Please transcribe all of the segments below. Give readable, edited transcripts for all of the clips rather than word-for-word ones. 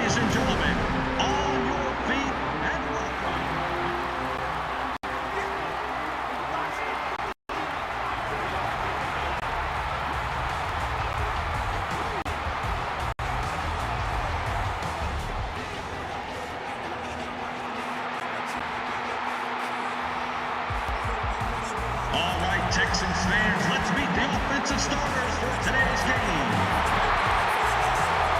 Ladies and gentlemen, on your feet and welcome. All right, Texans fans, let's meet the offensive starters for today's game.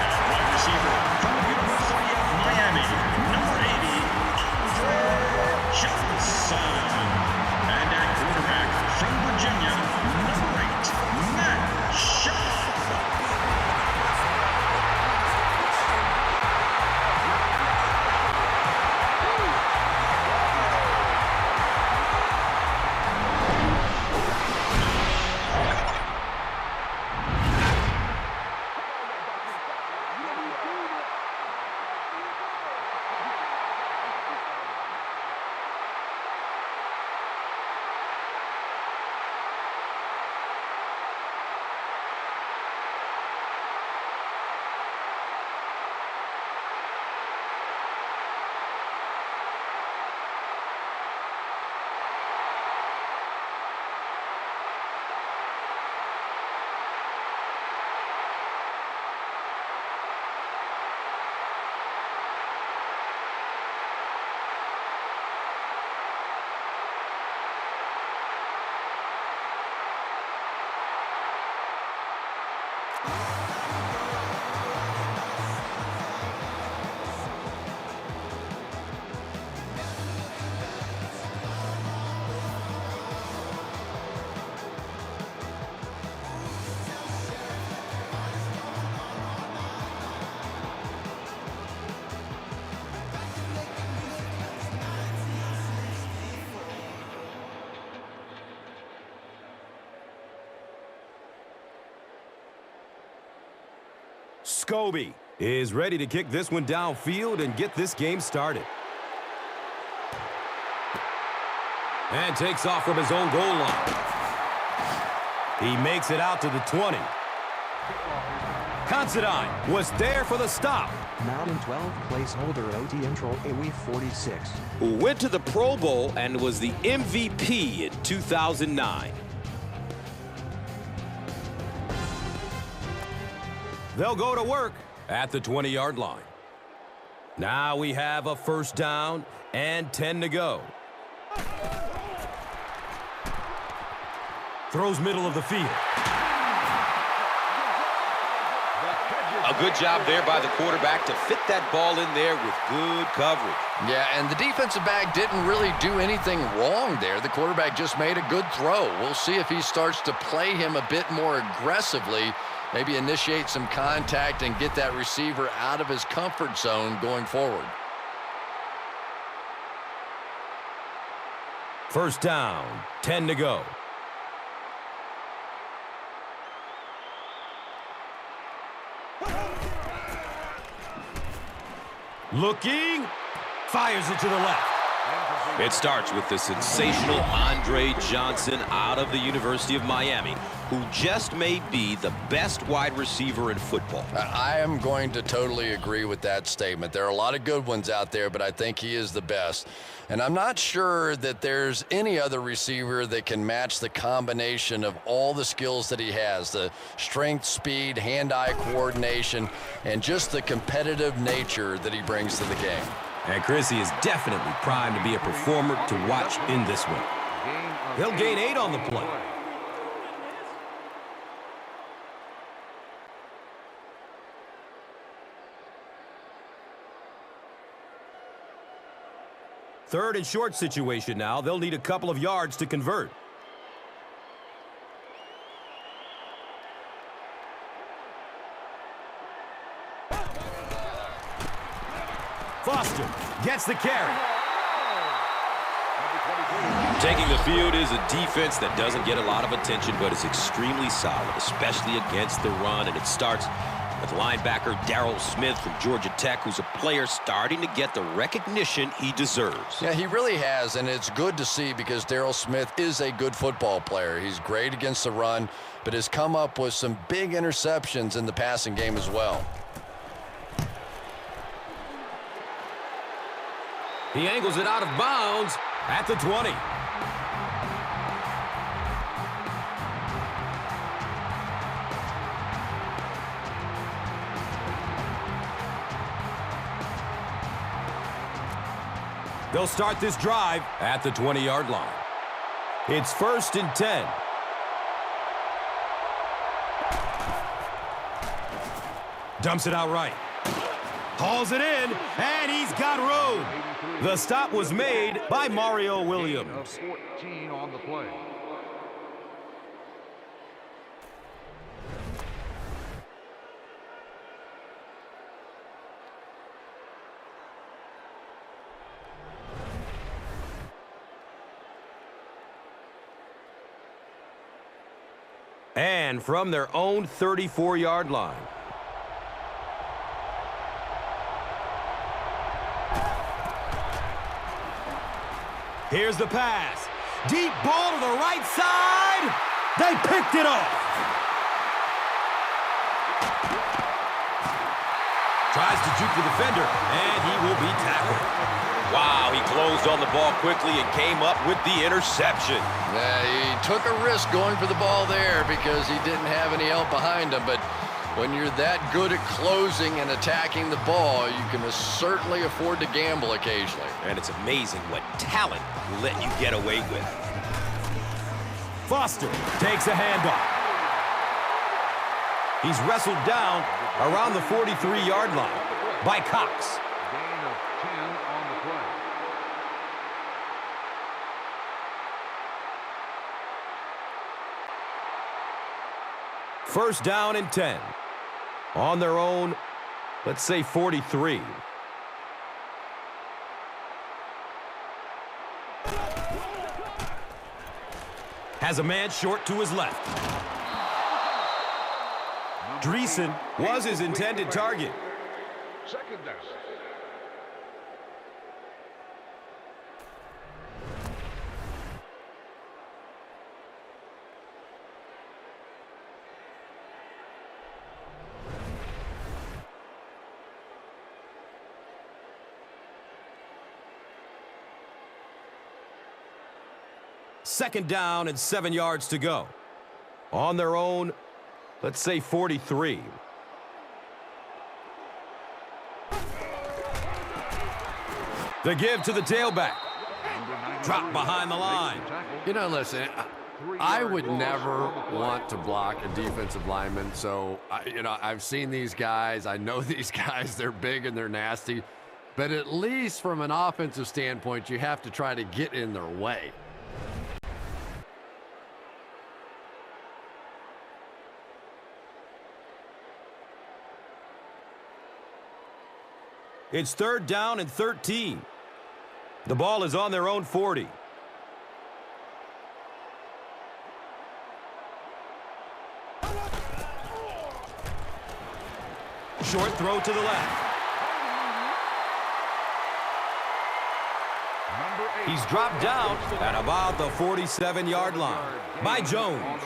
At wide receiver from the University of Miami, number 80, Andre Johnson. And at quarterback from Virginia, number 8, Matt Schaub. Scobie is ready to kick this one downfield and get this game started. And takes off from his own goal line. He makes it out to the 20. Considine was there for the stop. Madden 12 placeholder OT intro AW46. Who went to the Pro Bowl and was the MVP in 2009. They'll go to work at the 20-yard line. Now we have a first down and 10 to go. Throws middle of the field. A good job there by the quarterback to fit that ball in there with good coverage. Yeah, and the defensive back didn't really do anything wrong there. The quarterback just made a good throw. We'll see if he starts to play him a bit more aggressively. Maybe initiate some contact and get that receiver out of his comfort zone going forward. First down, 10 to go. Looking, fires it to the left. It starts with the sensational Andre Johnson out of the University of Miami, who just may be the best wide receiver in football. I am going to totally agree with that statement. There are a lot of good ones out there, but I think he is the best. And I'm not sure that there's any other receiver that can match the combination of all the skills that he has, the strength, speed, hand-eye coordination, and just the competitive nature that he brings to the game. And Chris, he is definitely primed to be a performer to watch in this one. He'll gain 8 on the play. Third and short situation now. They'll need a couple of yards to convert. Foster gets the carry. Taking the field is a defense that doesn't get a lot of attention, but is extremely solid, especially against the run. And it starts with linebacker Darrell Smith from Georgia Tech, who's a player starting to get the recognition he deserves. Yeah, he really has, and it's good to see because Darrell Smith is a good football player. He's great against the run, but has come up with some big interceptions in the passing game as well. He angles it out of bounds at the 20. They'll start this drive at the 20-yard line. It's 1st and 10. Dumps it out right. Hauls it in, and he's got room. The stop was made by Mario Williams. 14 on the play. And from their own 34-yard line. Here's the pass. Deep ball to the right side. They picked it off. Tries to juke the defender, and he will be tackled. Wow, he closed on the ball quickly and came up with the interception. Yeah, he took a risk going for the ball there because he didn't have any help behind him. But when you're that good at closing and attacking the ball, you can certainly afford to gamble occasionally. And it's amazing what talent will let you get away with. Foster takes a handoff. He's wrestled down around the 43-yard line by Cox. Gain of 10 on the play. First down and 10. On their own, let's say 43. Has a man short to his left. Dreesen was his intended target. Second down. Second down and 7 yards to go. On their own, let's say 43. The give to the tailback. Drop behind the line. You know, listen, I would never want to block a defensive lineman. So, I've seen these guys. I know these guys. They're big and they're nasty. But at least from an offensive standpoint, you have to try to get in their way. It's third down and 13. The ball is on their own 40. Short throw to the left. He's dropped down at about the 47-yard line by Jones.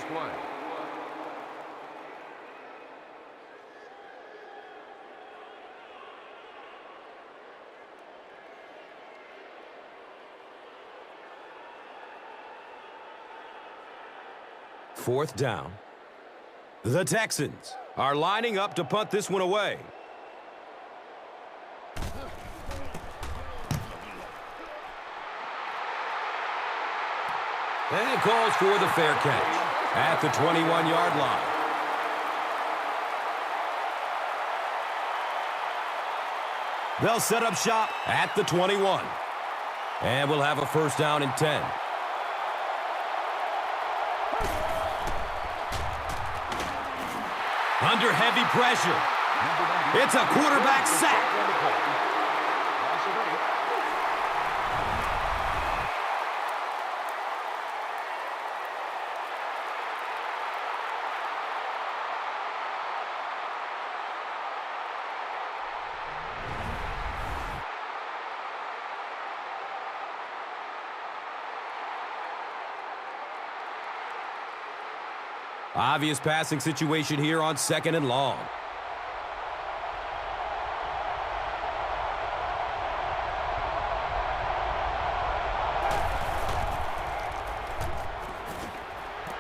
Fourth down. The Texans are lining up to punt this one away. And calls for the fair catch at the 21-yard line. They'll set up shop at the 21. And we'll have a first down and 10. Under heavy pressure. It's a quarterback sack. Obvious passing situation here on second and long.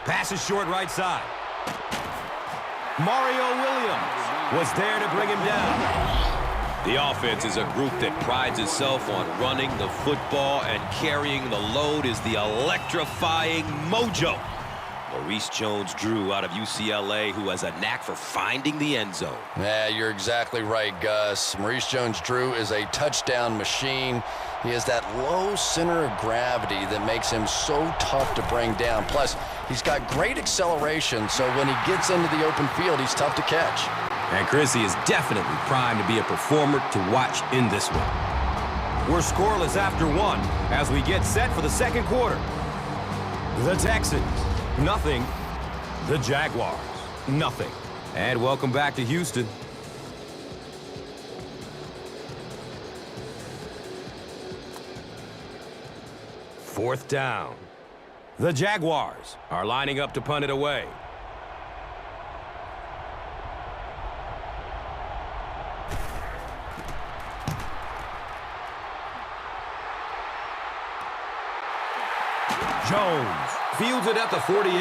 Pass is short right side. Mario Williams was there to bring him down. The offense is a group that prides itself on running the football, and carrying the load is the electrifying mojo. Maurice Jones-Drew out of UCLA, who has a knack for finding the end zone. Yeah, you're exactly right, Gus. Maurice Jones-Drew is a touchdown machine. He has that low center of gravity that makes him so tough to bring down. Plus, he's got great acceleration, so when he gets into the open field, he's tough to catch. And Chrissy is definitely primed to be a performer to watch in this one. We're scoreless after one as we get set for the second quarter. The Texans, nothing. The Jaguars, nothing. And welcome back to Houston. Fourth down. The Jaguars are lining up to punt it away. Jones fields it at the 48.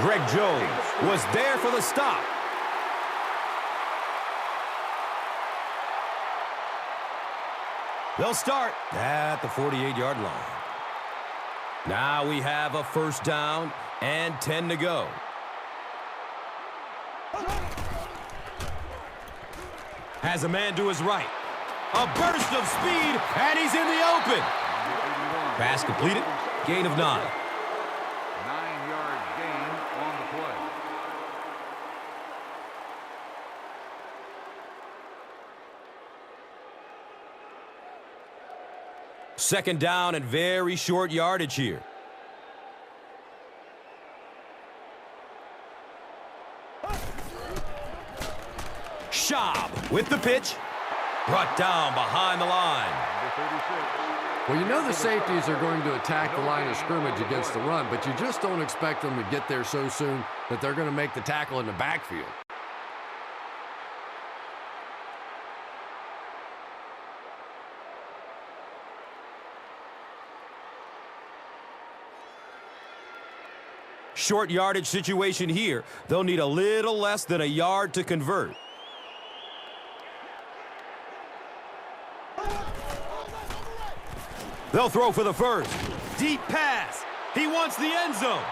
Greg Jones was there for the stop. They'll start at the 48-yard line. Now we have a first down and 10 to go. Has a man to his right. A burst of speed, and he's in the open. Pass completed. Gain of 9. 9-yard gain on the play. Second down and very short yardage here. Schaub with the pitch. Brought down behind the line. Well, you know the safeties are going to attack the line of scrimmage against the run, but you just don't expect them to get there so soon that they're going to make the tackle in the backfield. Short yardage situation here. They'll need a little less than a yard to convert. They'll throw for the first. Deep pass. He wants the end zone.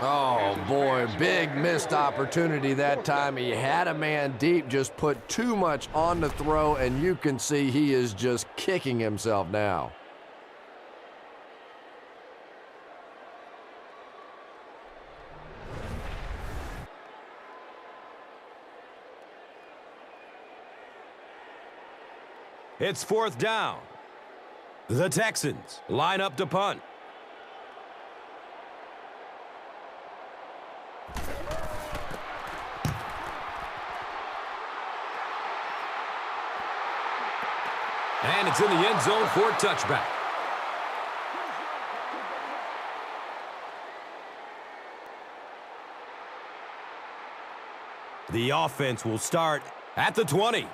Oh, boy, big missed opportunity that time. He had a man deep, just put too much on the throw, and you can see he is just kicking himself now. It's fourth down. The Texans line up to punt. And it's in the end zone for a touchback. The offense will start at the 20.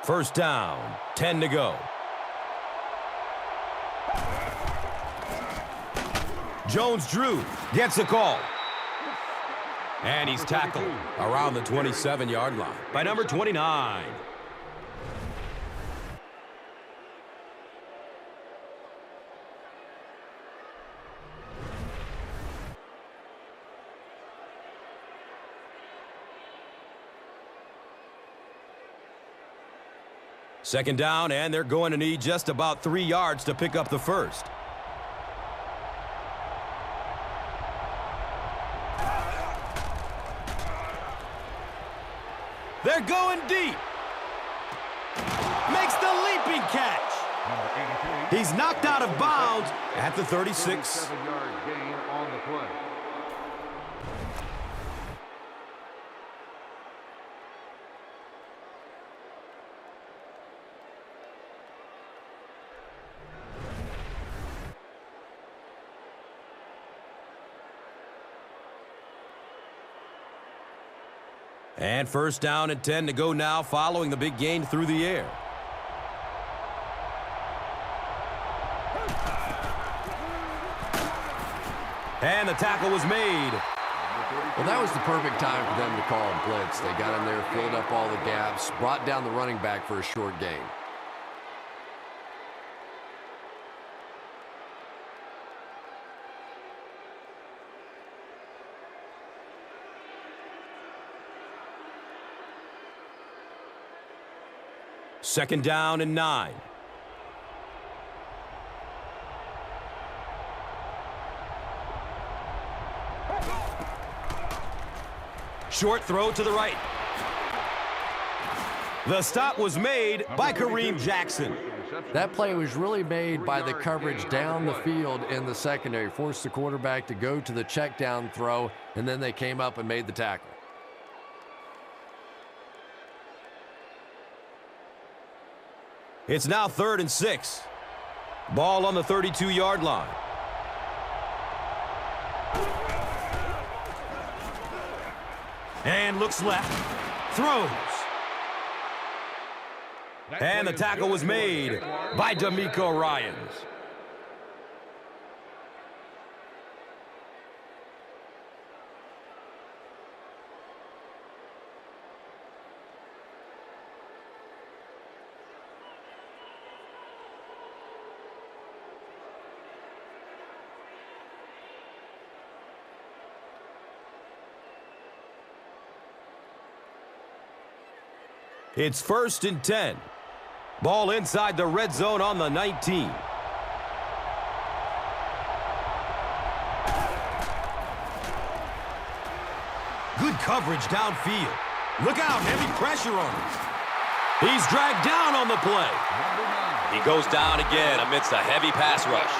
First down, 10 to go. Jones-Drew gets the call. And he's tackled around the 27-yard line by number 29. Second down, and they're going to need just about 3 yards to pick up the first. They're going deep. Makes the leaping catch. He's knocked out of bounds at the 36. 7-yard gain on the play. And first down and 10 to go now following the big gain through the air. And the tackle was made. Well, that was the perfect time for them to call a blitz. They got in there, filled up all the gaps, brought down the running back for a short gain. Second down and 9. Short throw to the right. The stop was made by Kareem Jackson. That play was really made by the coverage down the field in the secondary. Forced the quarterback to go to the check down throw, and then they came up and made the tackle. It's now 3rd and 6. Ball on the 32-yard line. And looks left. Throws. And the tackle was made by D'Amico Ryans. It's 1st and 10. Ball inside the red zone on the 19. Good coverage downfield. Look out, heavy pressure on him. He's dragged down on the play. He goes down again amidst a heavy pass rush.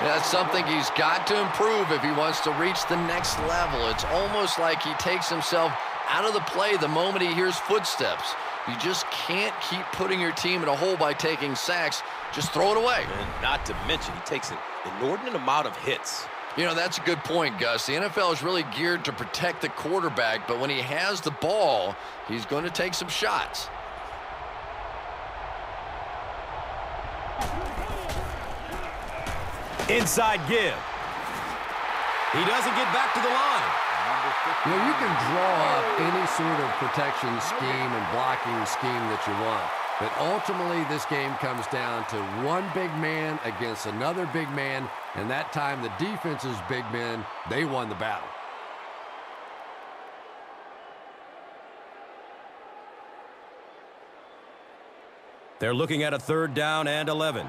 That's something he's got to improve if he wants to reach the next level. It's almost like he takes himself out of the play the moment he hears footsteps. You just can't keep putting your team in a hole by taking sacks. Just throw it away. And not to mention, he takes an inordinate amount of hits. You know, that's a good point, Gus. The NFL is really geared to protect the quarterback, but when he has the ball, he's going to take some shots. Inside give. He doesn't get back to the line. You know, you can draw up any sort of protection scheme and blocking scheme that you want. But ultimately, this game comes down to one big man against another big man. And that time, the defense's big men, they won the battle. They're looking at a 3rd down and 11.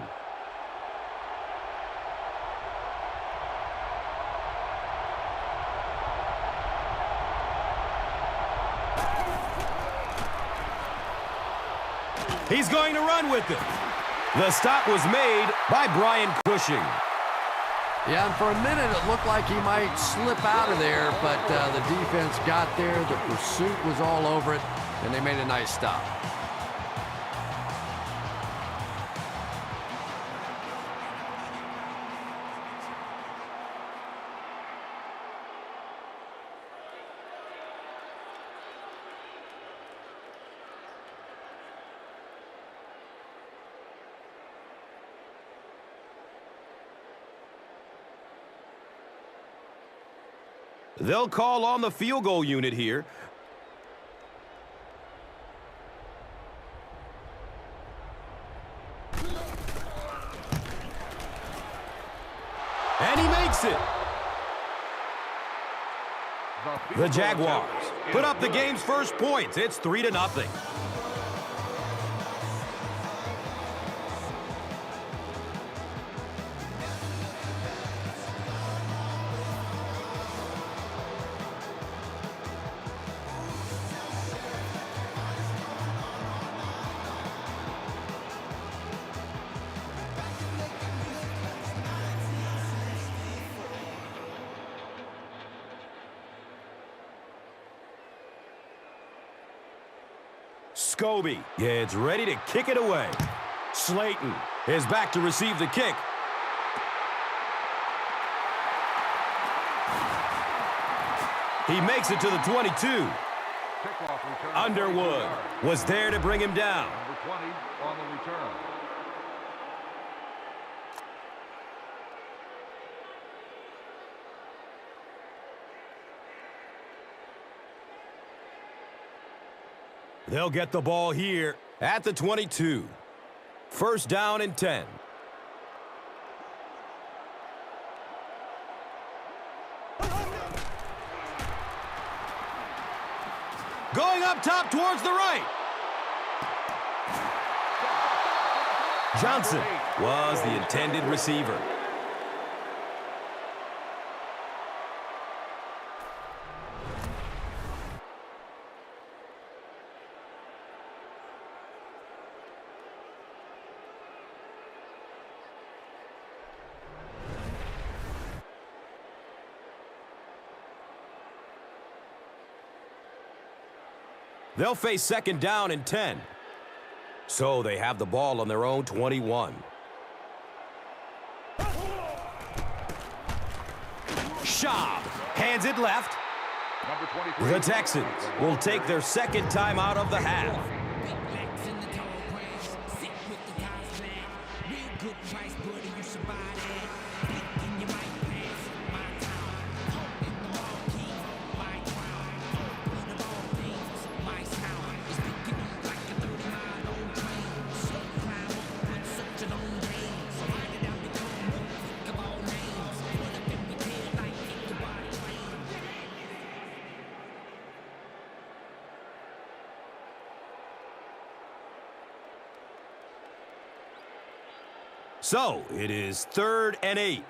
He's going to run with it. The stop was made by Brian Cushing. Yeah, and for a minute it looked like he might slip out of there, but the defense got there, the pursuit was all over it, and they made a nice stop. They'll call on the field goal unit here. And he makes it. The Jaguars put up the game's first points. It's 3-0. Scobie gets ready to kick it away. Slayton is back to receive the kick. He makes it to the 22. Underwood was there to bring him down. Number 20 on the return. They'll get the ball here at the 22. First down and 10. Going up top towards the right. Johnson was the intended receiver. They'll face second down and 10. So they have the ball on their own 21. Schaub hands it left. Number 23. The Texans will take their second time out of the half. So, it is 3rd and 8.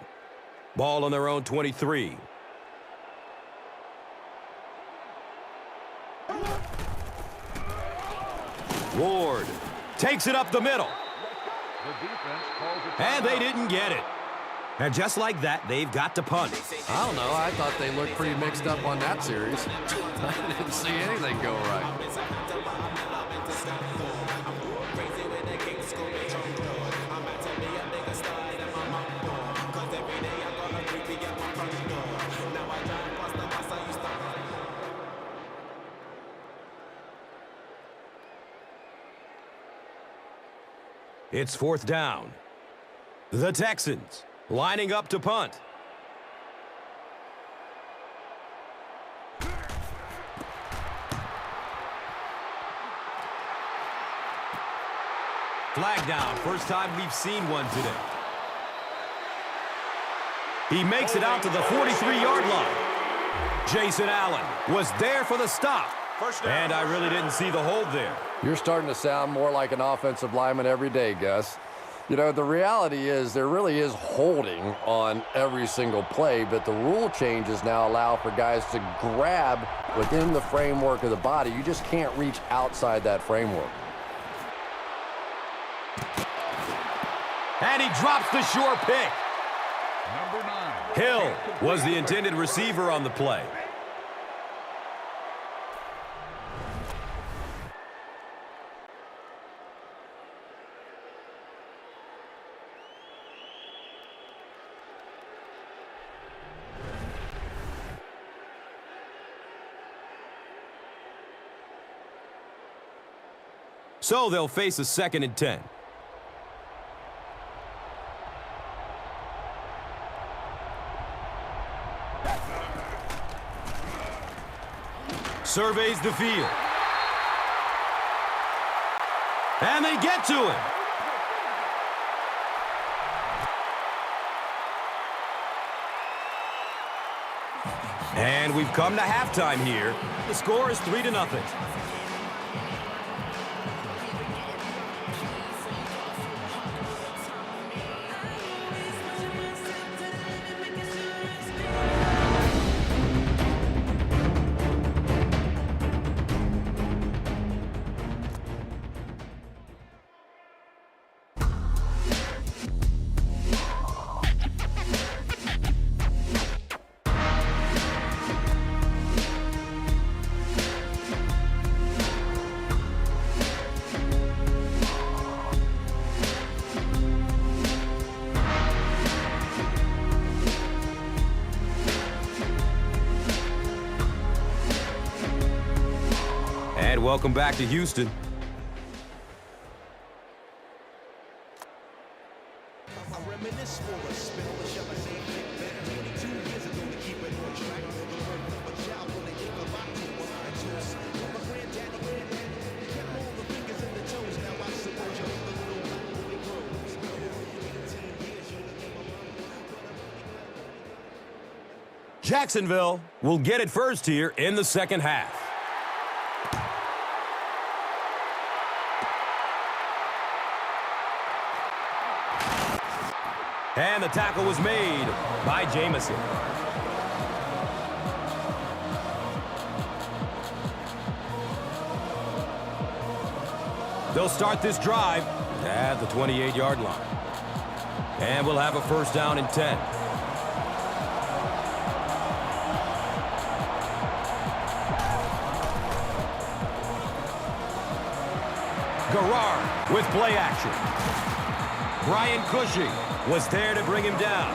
Ball on their own 23. Ward takes it up the middle. The defense calls it. And they didn't get it. And just like that, they've got to punt. I don't know. I thought they looked pretty mixed up on that series. I didn't see anything go right. It's 4th down. The Texans lining up to punt. Flag down. First time we've seen one today. He makes it out to the 43-yard line. Jason Allen was there for the stop. And I really didn't see the hold there. You're starting to sound more like an offensive lineman every day, Gus. You know, the reality is there really is holding on every single play, but the rule changes now allow for guys to grab within the framework of the body. You just can't reach outside that framework. And he drops the sure pick. Number 9. Hill was the intended receiver on the play. So they'll face a 2nd and 10. Surveys the field. And they get to him. And we've come to halftime here. The score is 3-0. And welcome back to Houston. Jacksonville will get it first here in the second half. And the tackle was made by Jamison. They'll start this drive at the 28-yard line. And we'll have a first down and 10. Garrard with play action. Brian Cushing was there to bring him down.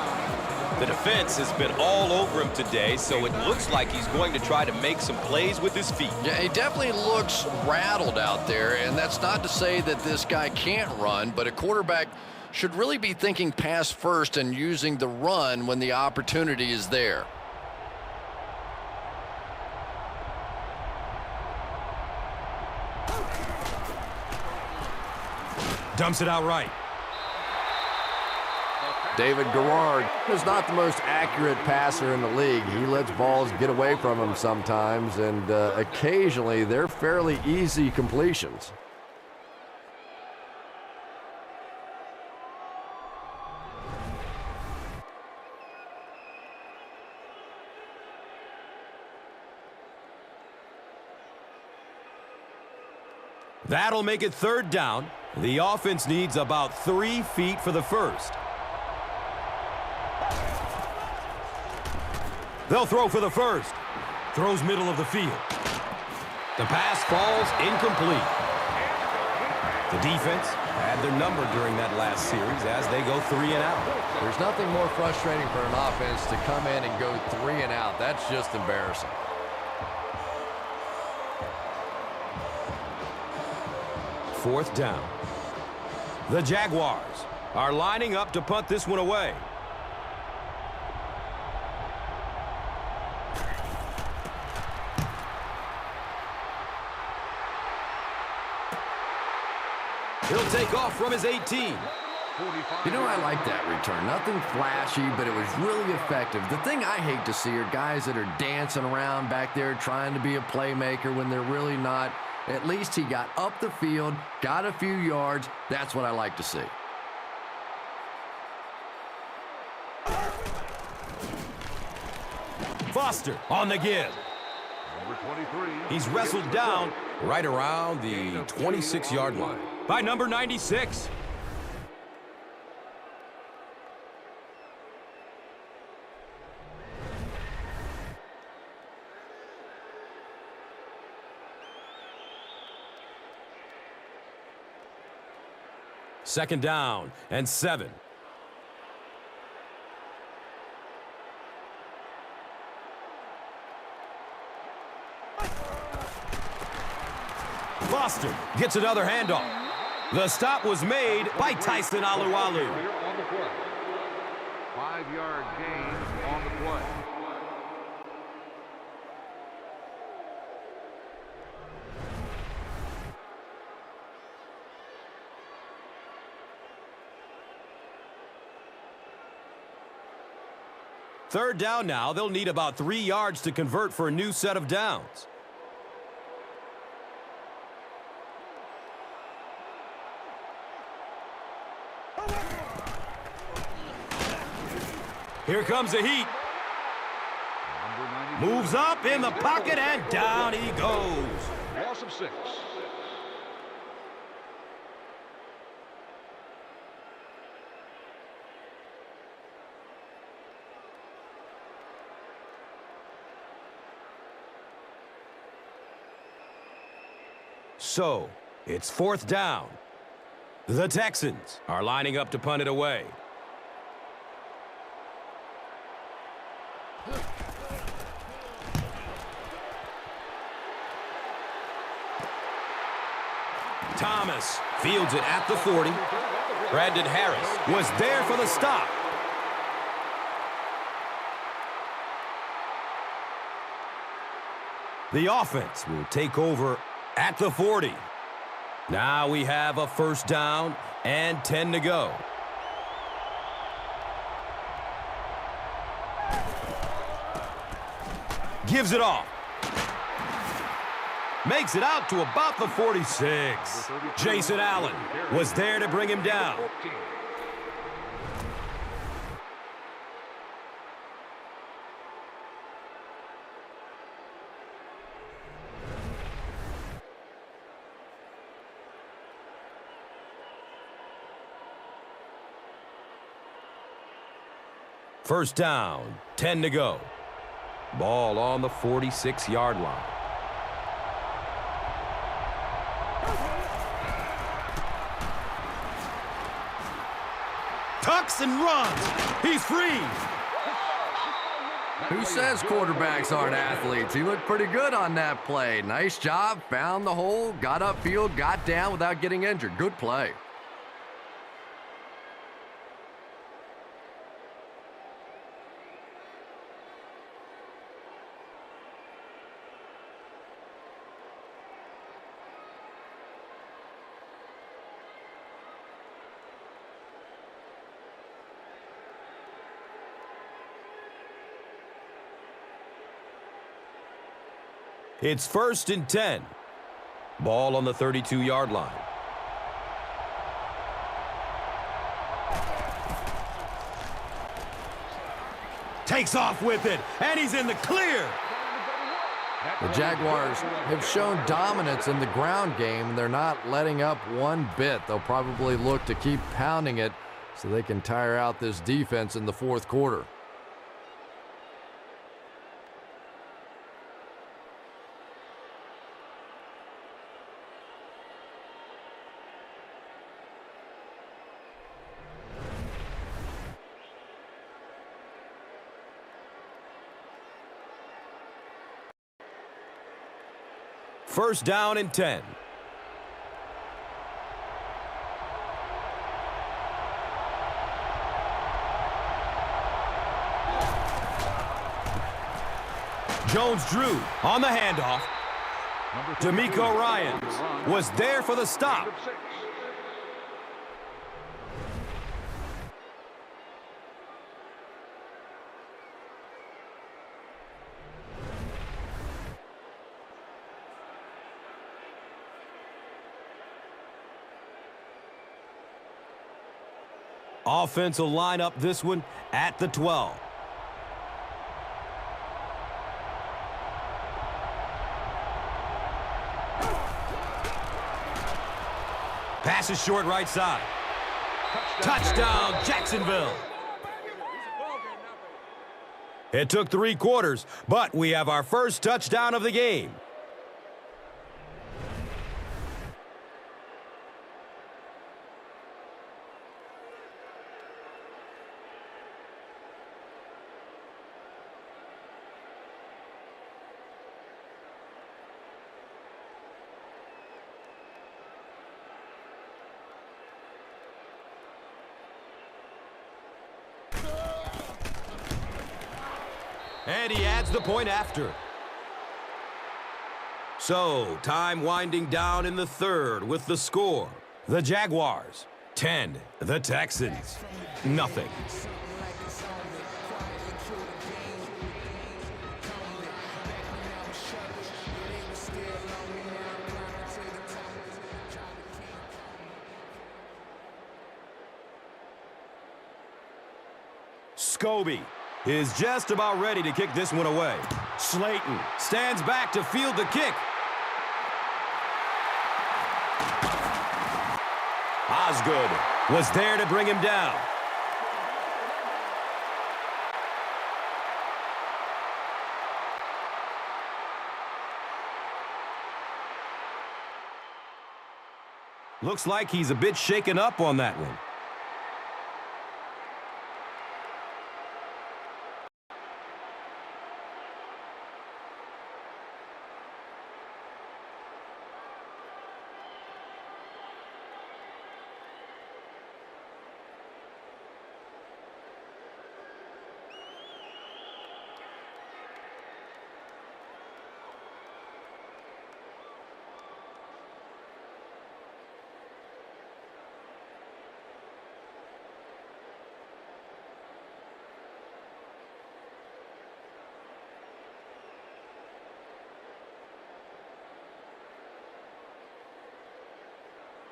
The defense has been all over him today, so it looks like he's going to try to make some plays with his feet. Yeah, he definitely looks rattled out there, and that's not to say that this guy can't run, but a quarterback should really be thinking pass first and using the run when the opportunity is there. Dumps it out right. David Garrard is not the most accurate passer in the league. He lets balls get away from him sometimes, and occasionally they're fairly easy completions. That'll make it third down. The offense needs about 3 feet for the first. They'll throw for the first. Throws middle of the field. The pass falls incomplete. The defense had their number during that last series as they go 3 and out. There's nothing more frustrating for an offense to come in and go 3 and out. That's just embarrassing. Fourth down. The Jaguars are lining up to punt this one away. He'll take off from his 18. You know, I like that return. Nothing flashy, but it was really effective. The thing I hate to see are guys that are dancing around back there trying to be a playmaker when they're really not. At least he got up the field, got a few yards. That's what I like to see. Foster on the give. Number 23. He's wrestled down right around the 26-yard line by number 96. Second down and 7. Foster gets another handoff. The stop was made by Tyson Alualu. On the play. 5-yard gain on the play. Third down now. They'll need about 3 yards to convert for a new set of downs. Here comes the heat. Moves up in the pocket and down he goes. Loss of 6. So, it's fourth down. The Texans are lining up to punt it away. Thomas fields it at the 40. Brandon Harris was there for the stop. The offense will take over at the 40. Now we have a first down and 10 to go. Gives it off. Makes it out to about the 46. Jason Allen was there to bring him down. First down, 10 to go. Ball on the 46-yard line. Tucks and runs. He's free. Who says quarterbacks aren't athletes? He looked pretty good on that play. Nice job. Found the hole. Got upfield. Got down without getting injured. Good play. It's 1st and 10. Ball on the 32-yard line. Takes off with it, and he's in the clear. The Jaguars have shown dominance in the ground game, and they're not letting up one bit. They'll probably look to keep pounding it so they can tire out this defense in the fourth quarter. First down and 10. Jones-Drew on the handoff. D'Amico Ryans was there for the stop. Offense will line up this one at the 12. Pass is short right side. Touchdown, Jacksonville. It took 3 quarters, but we have our first touchdown of the game. And he adds the point after. So, time winding down in the third with the score. The Jaguars, 10. The Texans, nothing. Scobie is just about ready to kick this one away. Slayton stands back to field the kick. Osgood was there to bring him down. Looks like he's a bit shaken up on that one.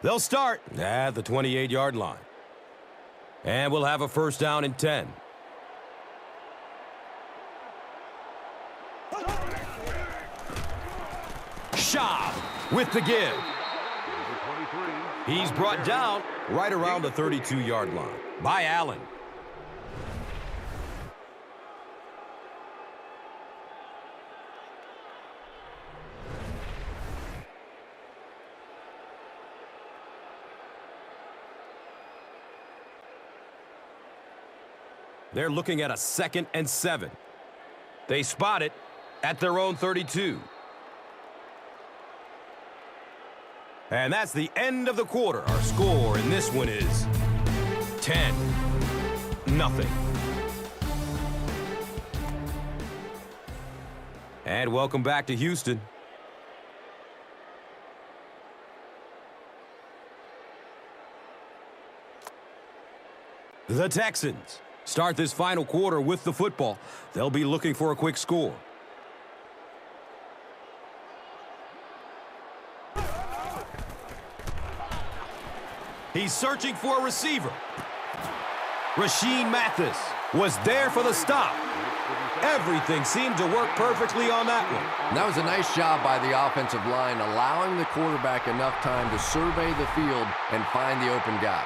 They'll start at the 28-yard line. And we'll have a first down and 10. Schaub with the give. He's brought down right around the 32-yard line by Allen. They're looking at a 2nd and 7. They spot it at their own 32. And that's the end of the quarter. Our score in this one is 10-0. And welcome back to Houston. The Texans start this final quarter with the football. They'll be looking for a quick score. He's searching for a receiver. Rasheed Mathis was there for the stop. Everything seemed to work perfectly on that one. And that was a nice job by the offensive line, allowing the quarterback enough time to survey the field and find the open guy.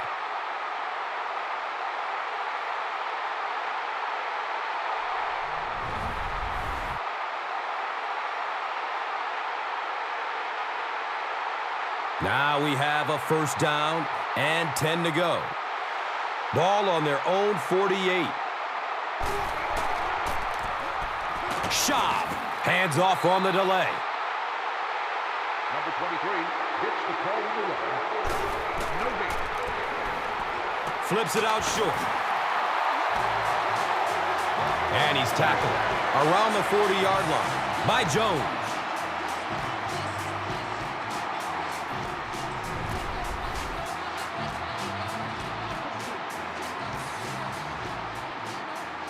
Now we have a first down and 10 to go. Ball on their own 48. Schaub hands off on the delay. Number 23 hits the call on the run. No gain. Flips it out short. And he's tackled around the 40-yard line by Jones.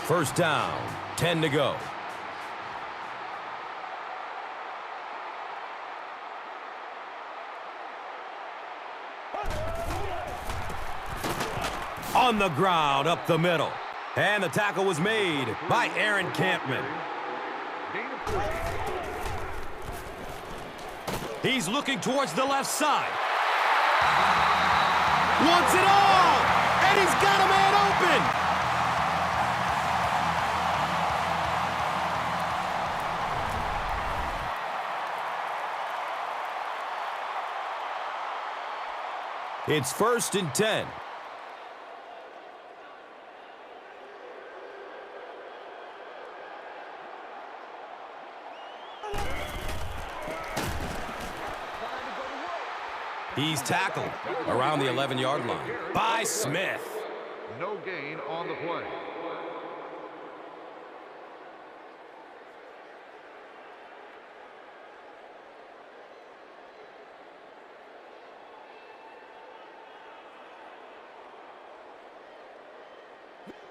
First down, 10 to go. On the ground, up the middle. And the tackle was made by Aaron Campman. He's looking towards the left side. Wants it all! And he's got a man open! It's 1st and 10. He's tackled around the 11-yard line by Smith. No gain on the play.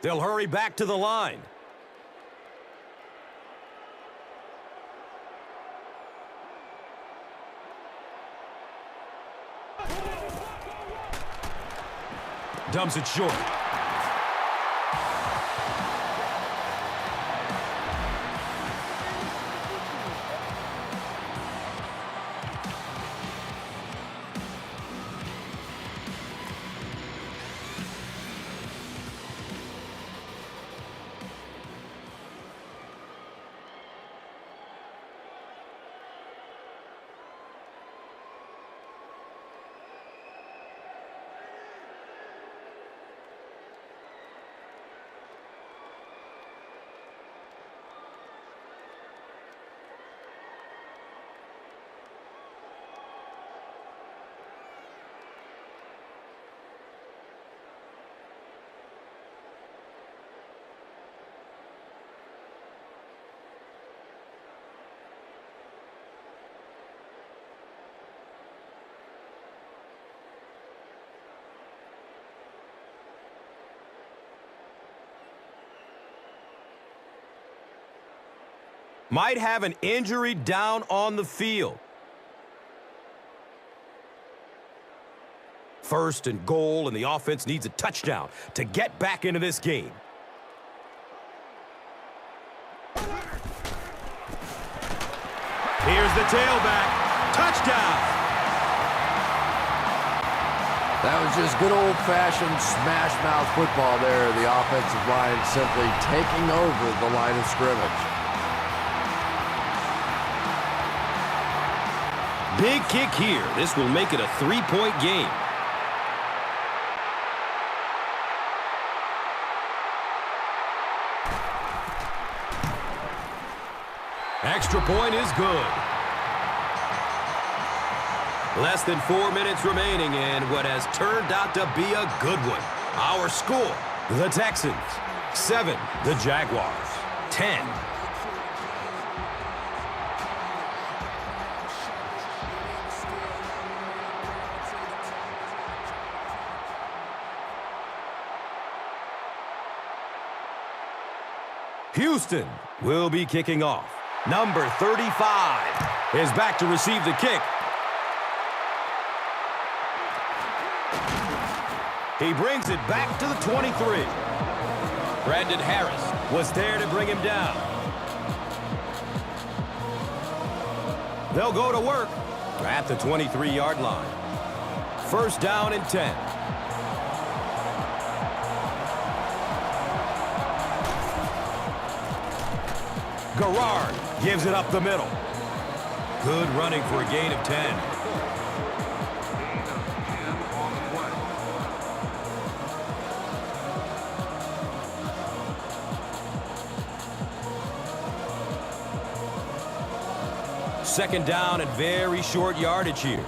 They'll hurry back to the line. Dumps it short. Might have an injury down on the field. 1st and goal, and the offense needs a touchdown to get back into this game. Here's the tailback. Touchdown! That was just good old-fashioned smash-mouth football there. The offensive line simply taking over the line of scrimmage. Big kick here. This will make it a 3-point game. Extra point is good. Less than 4 minutes remaining and what has turned out to be a good one. Our score, the Texans, 7, the Jaguars, 10. Houston will be kicking off. Number 35 is back to receive the kick. He brings it back to the 23. Brandon Harris was there to bring him down. They'll go to work at the 23-yard line. 1st down and 10. Garrard gives it up the middle. Good running for a gain of 10. Second down and very short yardage here.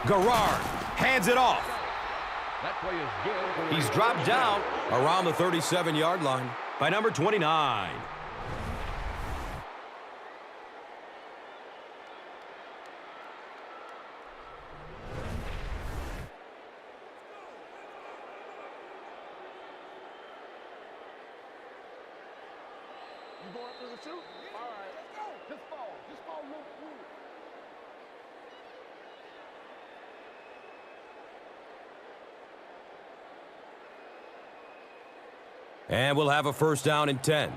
Garrard hands it off. That play is good. He's dropped down around the 37-yard line by number 29. You going through the shoot? All right, let's go. Just fall. Just fall. Move. And we'll have a 1st down and 10.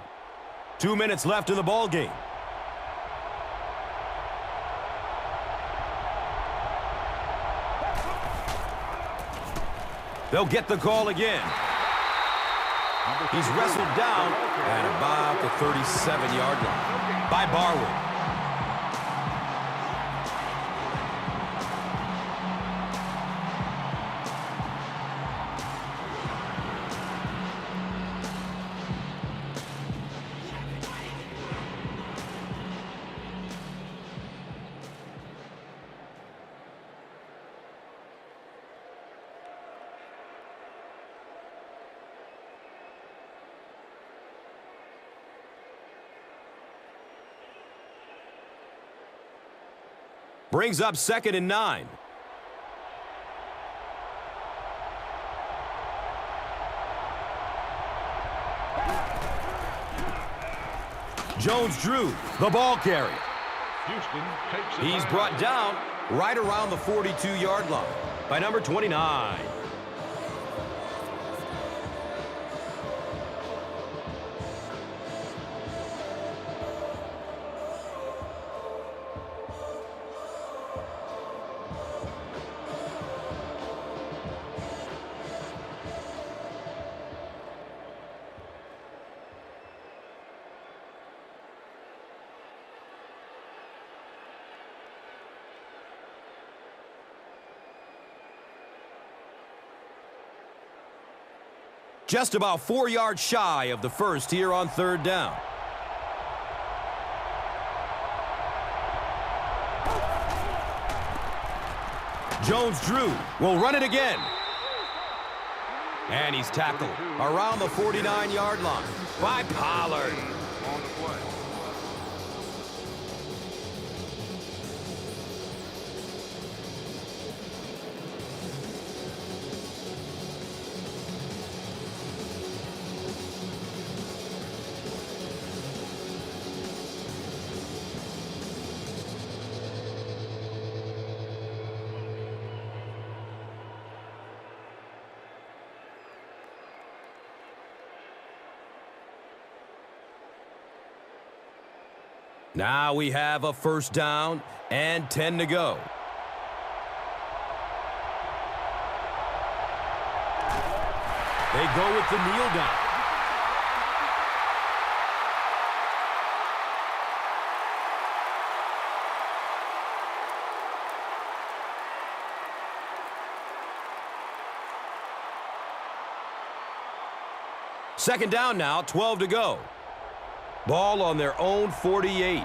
2 minutes left in the ball game. They'll get the call again. He's wrestled down at about the 37-yard line by Barwood. Brings up 2nd and 9. Jones-Drew, the ball carrier. Houston takes it. He's brought down right around the 42-yard line by number 29. Just about 4 yards shy of the first here on 3rd down. Jones-Drew will run it again. And he's tackled around the 49-yard line by Pollard. On the play. Now we have a first down and 10 to go. They go with the kneel down. Second down now, 12 to go. Ball on their own 48.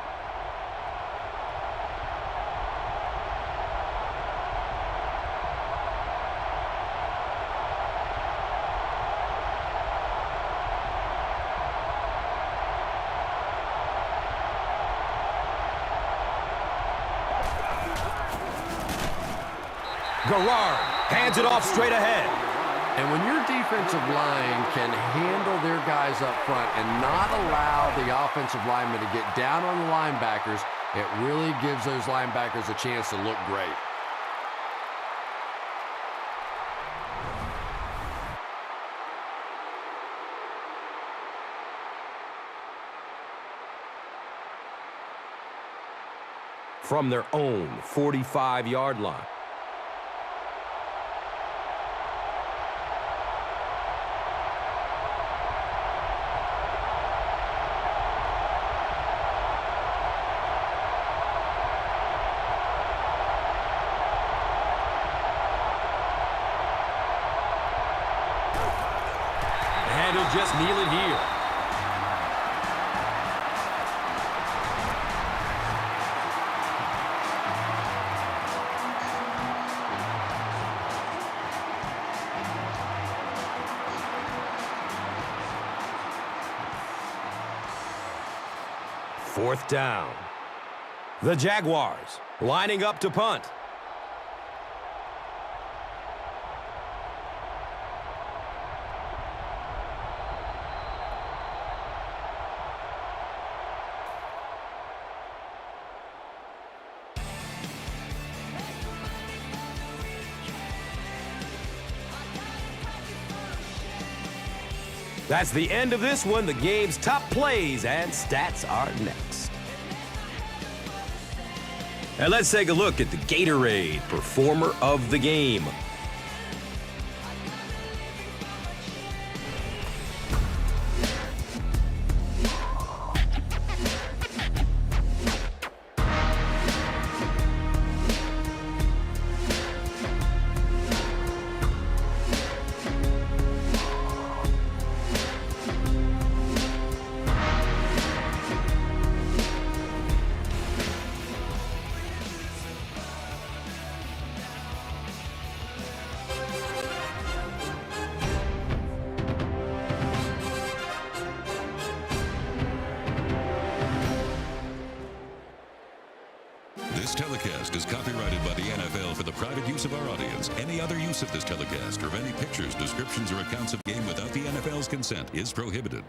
Garrard hands it off straight ahead. And when your defensive line can handle their guys up front and not allow the offensive linemen to get down on the linebackers, it really gives those linebackers a chance to look great. From their own 45-yard line. And he'll just kneel it here. Fourth down. The Jaguars lining up to punt. That's the end of this one. The game's top plays and stats are next. And let's take a look at the Gatorade Performer of the Game. This telecast is copyrighted by the NFL for the private use of our audience. Any other use of this telecast or of any pictures, descriptions, or accounts of game without the NFL's consent is prohibited.